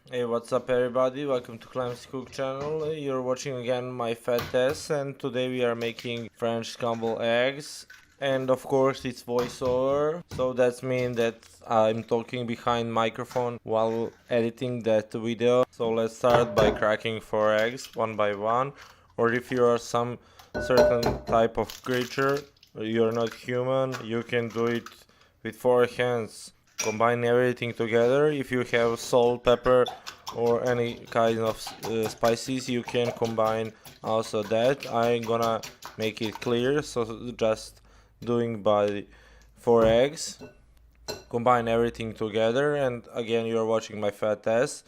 Hey, what's up everybody? Welcome to Clem's Cook channel. You're watching again my fat test, and today we are making French scrambled eggs. And of course it's voiceover, so that means that I'm talking behind microphone while editing that video. So let's start by cracking 4 eggs one by one. Or if you are some certain type of creature, you're not human, you can do it with 4 hands. Combine everything together. If you have salt, pepper, or any kind of spices, you can combine also that. I'm gonna make it clear, so just doing by 4 eggs. Combine everything together, and again you're watching my fat test.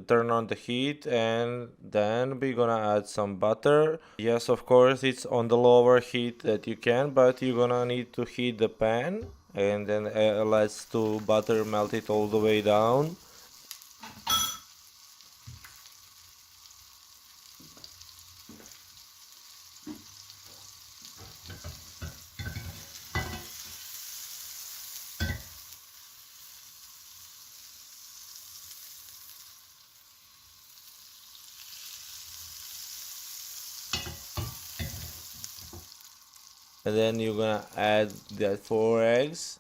Turn on the heat, and then we're gonna add some butter. Yes, of course it's on the lower heat that you can, but you're gonna need to heat the pan, and then let's do butter, melt it all the way down. And then you're gonna add the 4 eggs,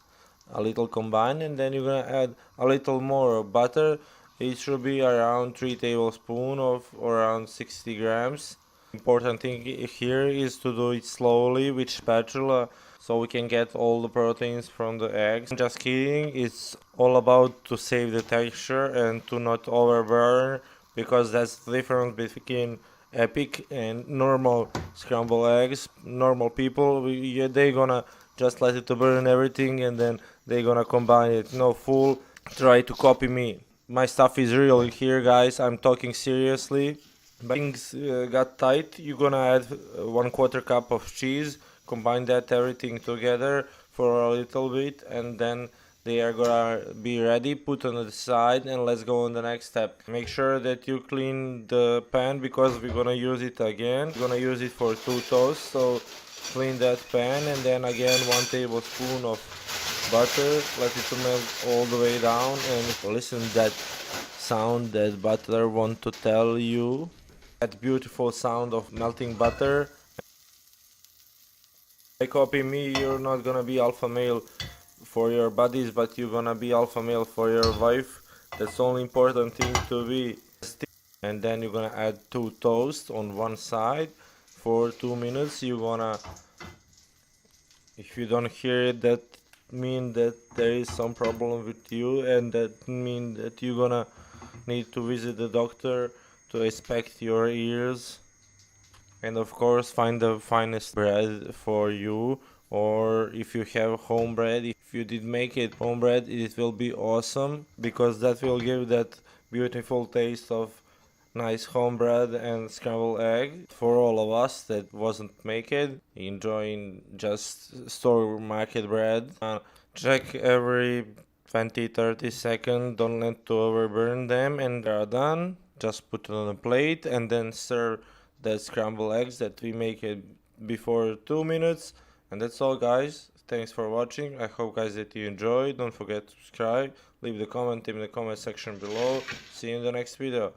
a little combine, and then you're gonna add a little more butter. It should be around 3 tablespoons of around 60 grams. Important thing here is to do it slowly with spatula, so we can get all the proteins from the eggs. Just kidding, it's all about to save the texture and to not overburn, because that's the difference between epic and normal scrambled eggs. Normal people, they gonna just let it to burn everything, and then they gonna combine it. No fool try to copy me. My stuff is real here, guys. I'm talking seriously. But things got tight. You're gonna add 1/4 cup of cheese. Combine that everything together for a little bit, and then they are gonna be ready. Put on the side, and let's go on the next step. Make sure that you clean the pan, because we're gonna use it again. We're gonna use it for 2 toasts, so clean that pan, and then again 1 tablespoon of butter. Let it melt all the way down, and listen that sound that butter want to tell you. That beautiful sound of melting butter. Copy me, you're not gonna be alpha male for your buddies, but you're gonna be alpha male for your wife. That's the only important thing to be. And then you're gonna add 2 toasts on one side for 2 minutes. You're gonna, if you don't hear it, that mean that there is some problem with you, and that mean that you're gonna need to visit the doctor to inspect your ears. And of course find the finest bread for you, or if you have home bread, if you did make it home bread, it will be awesome, because that will give that beautiful taste of nice home bread and scrambled egg for all of us that wasn't make it, enjoying just store market bread. Check every 20-30 seconds, don't let to overburn them, and they are done. Just put it on a plate, and then serve the scrambled eggs that we make it before 2 minutes. And that's all, guys. Thanks for watching. I hope, guys, that you enjoyed. Don't forget to subscribe, leave the comment in the comment section below. See you in the next video.